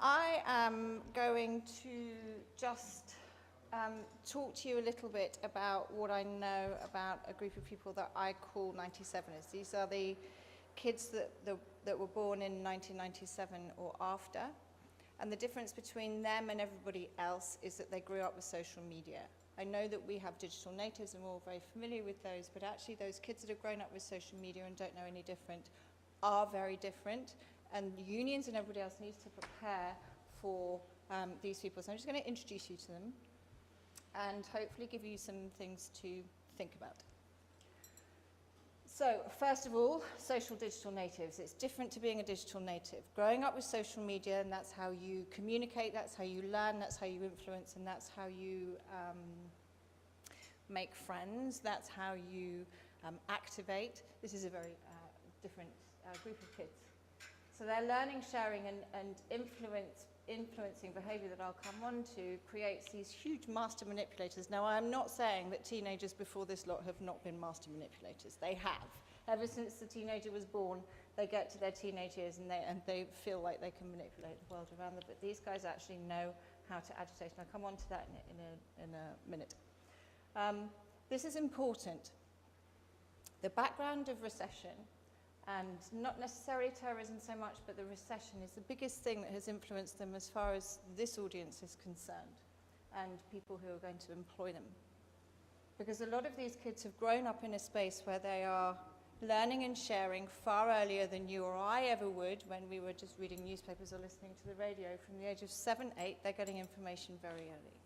I am going to just talk to you a little bit about what I know about a group of people that I call 97ers. These are the kids that were born in 1997 or after. And the difference between them and everybody else is that they grew up with social media. I know that we have digital natives and we're all very familiar with those, but actually those kids that have grown up with social media and don't know any different are very different. And unions and everybody else needs to prepare for these people. So I'm just going to introduce you to them and hopefully give you some things to think about. So, first of all, social digital natives. It's different to being a digital native. Growing up with social media, and that's how you communicate, that's how you learn, that's how you influence, and that's how you make friends, that's how you activate. This is a very different group of kids. So their learning, sharing, and influencing behavior that I'll come on to creates these huge master manipulators. Now, I'm not saying that teenagers before this lot have not been master manipulators. They have. Ever since the teenager was born, they get to their teenage years and they feel like they can manipulate the world around them. But these guys actually know how to agitate. And I'll come on to that in a minute. This is important. The background of recession, and not necessarily terrorism so much, but the recession is the biggest thing that has influenced them as far as this audience is concerned, and people who are going to employ them. Because a lot of these kids have grown up in a space where they are learning and sharing far earlier than you or I ever would when we were just reading newspapers or listening to the radio. From the age of 7, 8, they're getting information very early.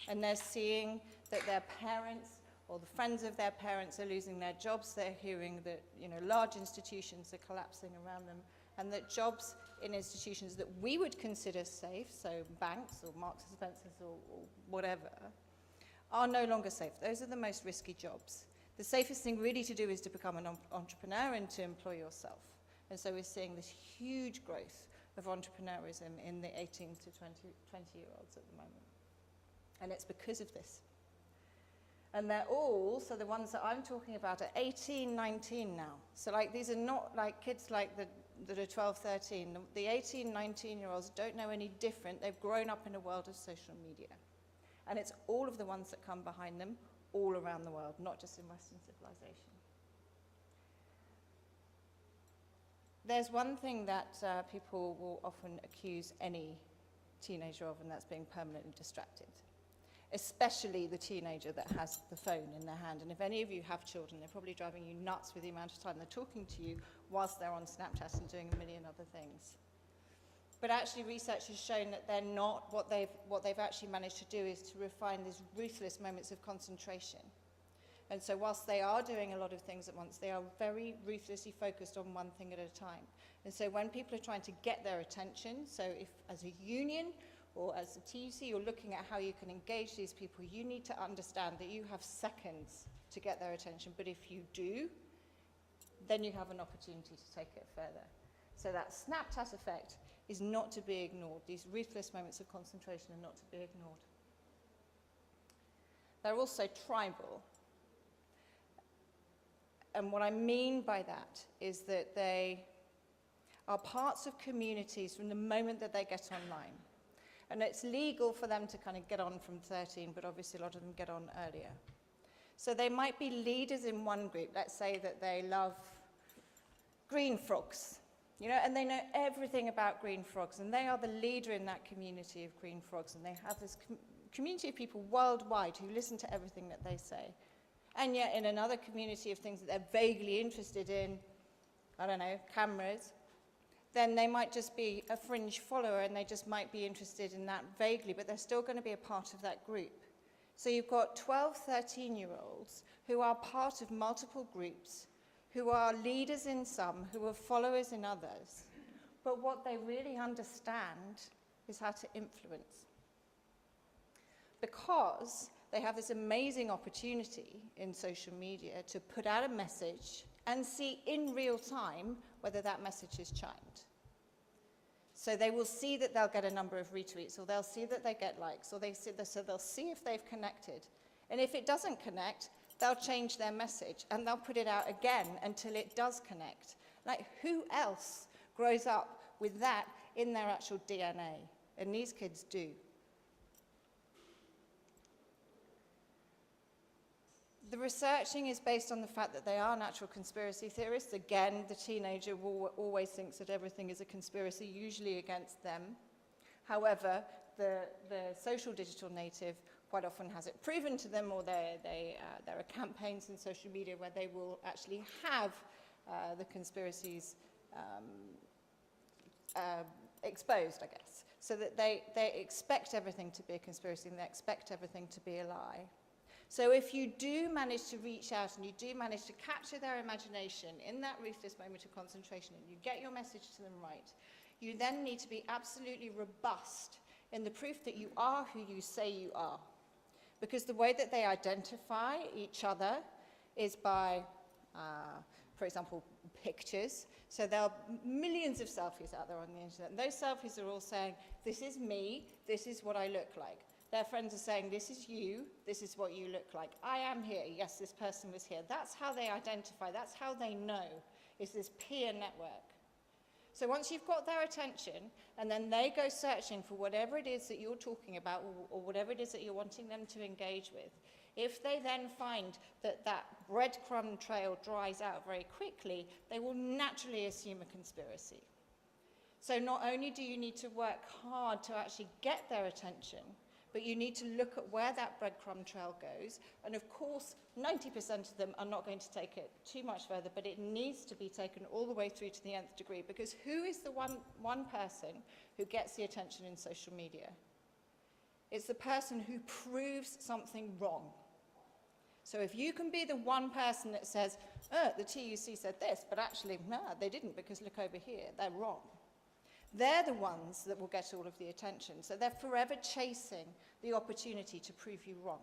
And they're seeing that their parents or the friends of their parents are losing their jobs. They're hearing that, large institutions are collapsing around them, and that jobs in institutions that we would consider safe, so banks or Marks and Spencers or whatever, are no longer safe. Those are the most risky jobs. The safest thing really to do is to become an entrepreneur and to employ yourself. And so we're seeing this huge growth of entrepreneurism in the 18 to 20-year-olds at the moment. And it's because of this. And they're all, so the ones that I'm talking about are 18, 19 now. So these are not like kids like that are 12, 13. The 18, 19-year-olds don't know any different. They've grown up in a world of social media. And it's all of the ones that come behind them all around the world, not just in Western civilization. There's one thing that people will often accuse any teenager of, and that's being permanently distracted. Especially the teenager that has the phone in their hand. And if any of you have children, they're probably driving you nuts with the amount of time they're talking to you whilst they're on Snapchat and doing a million other things. But actually research has shown that they're not. What they've actually managed to do is to refine these ruthless moments of concentration. And so whilst they are doing a lot of things at once, they are very ruthlessly focused on one thing at a time. And so when people are trying to get their attention, so if as a union or as a TUC, you're looking at how you can engage these people, you need to understand that you have seconds to get their attention. But if you do, then you have an opportunity to take it further. So that Snapchat effect is not to be ignored. These ruthless moments of concentration are not to be ignored. They're also tribal. And what I mean by that is that they are parts of communities from the moment that they get online. And it's legal for them to kind of get on from 13, but obviously a lot of them get on earlier. So they might be leaders in one group. Let's say that they love green frogs, and they know everything about green frogs, and they are the leader in that community of green frogs, and they have this community of people worldwide who listen to everything that they say. And yet in another community of things that they're vaguely interested in, I don't know, cameras, then they might just be a fringe follower and they just might be interested in that vaguely, but they're still going to be a part of that group. So you've got 12, 13-year-olds who are part of multiple groups, who are leaders in some, who are followers in others. But what they really understand is how to influence. Because they have this amazing opportunity in social media to put out a message and see in real time whether that message is chimed. So they will see that they'll get a number of retweets, or they'll see that they get likes, or so they'll see if they've connected. And if it doesn't connect, they'll change their message, and they'll put it out again until it does connect. Like, who else grows up with that in their actual DNA, and these kids do. The researching is based on the fact that they are natural conspiracy theorists. Again, the teenager always thinks that everything is a conspiracy, usually against them. However, the social digital native quite often has it proven to them, or there are campaigns in social media where they will actually have the conspiracies exposed, I guess, so that they expect everything to be a conspiracy and they expect everything to be a lie. So if you do manage to reach out and you do manage to capture their imagination in that ruthless moment of concentration and you get your message to them right, you then need to be absolutely robust in the proof that you are who you say you are. Because the way that they identify each other is by, for example, pictures. So there are millions of selfies out there on the internet, and those selfies are all saying, this is me, this is what I look like. Their friends are saying, this is you, this is what you look like. I am here, yes, this person was here. That's how they identify, that's how they know, is this peer network. So once you've got their attention, and then they go searching for whatever it is that you're talking about, or whatever it is that you're wanting them to engage with, if they then find that that breadcrumb trail dries out very quickly, they will naturally assume a conspiracy. So not only do you need to work hard to actually get their attention, but you need to look at where that breadcrumb trail goes. And of course, 90% of them are not going to take it too much further, but it needs to be taken all the way through to the nth degree, because who is the one person who gets the attention in social media? It's the person who proves something wrong. So if you can be the one person that says, the TUC said this, but actually, no, they didn't, because look over here, they're wrong. They're the ones that will get all of the attention. So they're forever chasing the opportunity to prove you wrong.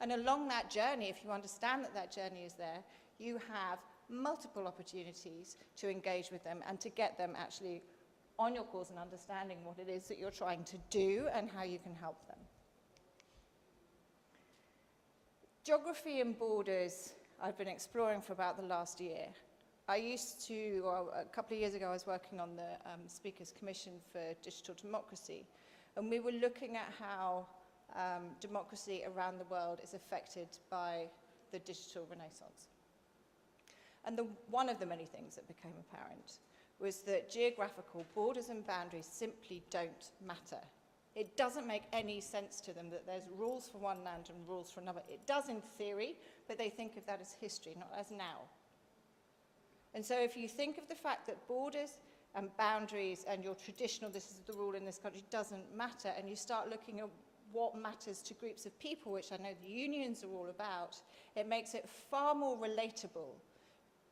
And along that journey, if you understand that that journey is there, you have multiple opportunities to engage with them and to get them actually on your course and understanding what it is that you're trying to do and how you can help them. Geography and borders, I've been exploring for about the last year. I used to, a couple of years ago, I was working on the Speakers Commission for Digital Democracy, and we were looking at how democracy around the world is affected by the digital renaissance. And one of the many things that became apparent was that geographical borders and boundaries simply don't matter. It doesn't make any sense to them that there's rules for one land and rules for another. It does in theory, but they think of that as history, not as now. And so if you think of the fact that borders and boundaries and your traditional, this is the rule in this country, doesn't matter, and you start looking at what matters to groups of people, which I know the unions are all about, it makes it far more relatable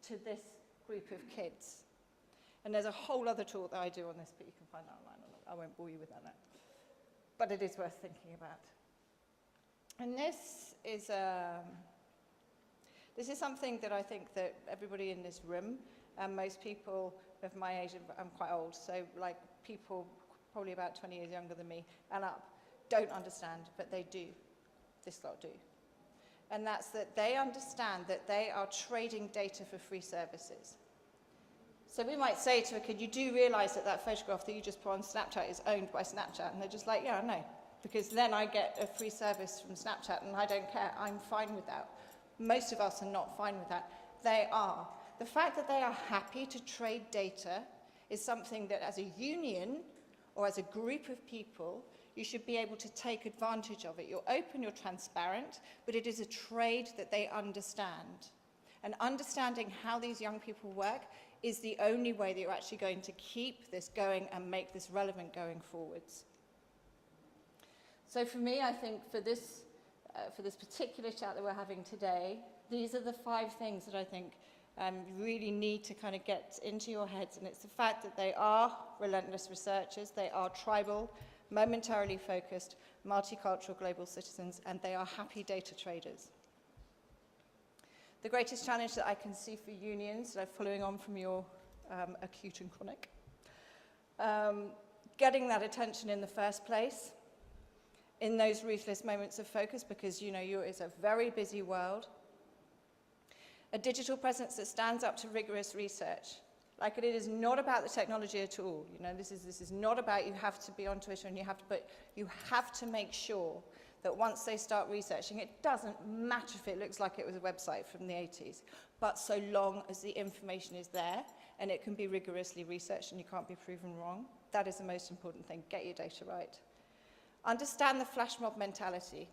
to this group of kids. And there's a whole other talk that I do on this, but you can find that online. I won't bore you with that now. But it is worth thinking about. And this is something that I think that everybody in this room, and most people of my age, I'm quite old, so like people probably about 20 years younger than me and up, don't understand, but they do. This lot do. And that's that they understand that they are trading data for free services. So we might say to a kid, you do realize that that photograph that you just put on Snapchat is owned by Snapchat? And they're just like, yeah, I know. Because then I get a free service from Snapchat and I don't care. I'm fine with that. Most of us are not fine with that. They are. The fact that they are happy to trade data is something that as a union or as a group of people, you should be able to take advantage of it. You're open, you're transparent, but it is a trade that they understand. And understanding how these young people work is the only way that you're actually going to keep this going and make this relevant going forwards. So for me, I think for this particular chat that we're having today, these are the 5 things that I think you really need to kind of get into your heads. And it's the fact that they are relentless researchers, they are tribal, momentarily focused, multicultural global citizens, and they are happy data traders. The greatest challenge that I can see for unions, following on from your acute and chronic, getting that attention in the first place, in those ruthless moments of focus, because it's a very busy world. A digital presence that stands up to rigorous research. Like, it is not about the technology at all. You know, this is not about you have to be on Twitter and you have to, but you have to make sure that once they start researching, it doesn't matter if it looks like it was a website from the 80s, but so long as the information is there and it can be rigorously researched and you can't be proven wrong, that is the most important thing. Get your data right. Understand the flash mob mentality.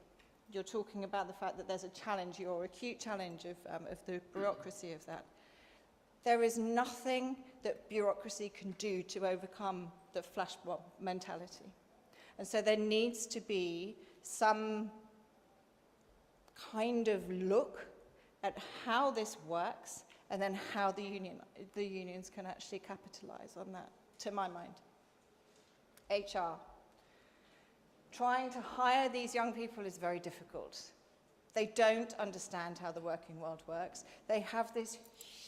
You're talking about the fact that there's a challenge, or acute challenge of the bureaucracy of that. There is nothing that bureaucracy can do to overcome the flash mob mentality. And so there needs to be some kind of look at how this works and then how the unions can actually capitalize on that, to my mind. HR. Trying to hire these young people is very difficult. They don't understand how the working world works. They have this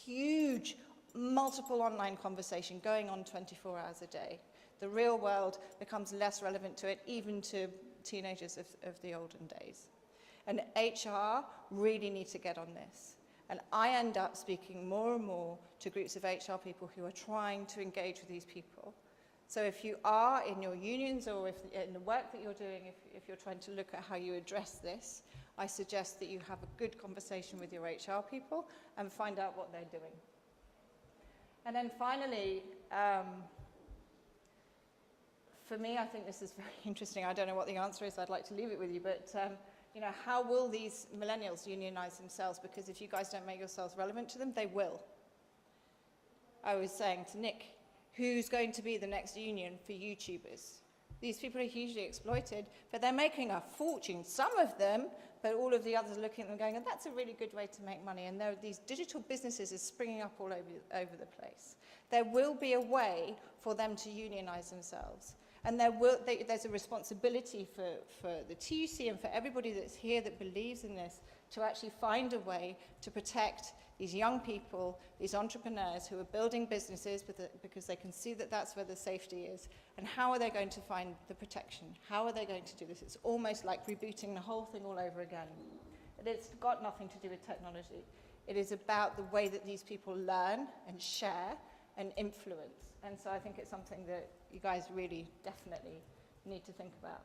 huge multiple online conversation going on 24 hours a day. The real world becomes less relevant to it, even to teenagers of the olden days. And HR really need to get on this. And I end up speaking more and more to groups of HR people who are trying to engage with these people. So if you are in your unions or if in the work that you're doing, if you're trying to look at how you address this, I suggest that you have a good conversation with your HR people and find out what they're doing. And then finally, for me, I think this is very interesting. I don't know what the answer is. I'd like to leave it with you. But you know, how will these millennials unionize themselves? Because if you guys don't make yourselves relevant to them, they will. I was saying to Nick, who's going to be the next union for YouTubers? These people are hugely exploited, but they're making a fortune. Some of them, but all of the others are looking at them going, and that's a really good way to make money. And there are these digital businesses is springing up all over the place. There will be a way for them to unionize themselves. And there's a responsibility for the TUC and for everybody that's here that believes in this to actually find a way to protect these young people, these entrepreneurs who are building businesses because they can see that that's where the safety is. And how are they going to find the protection? How are they going to do this? It's almost like rebooting the whole thing all over again. It's got nothing to do with technology. It is about the way that these people learn and share and influence. And so I think it's something that you guys really definitely need to think about.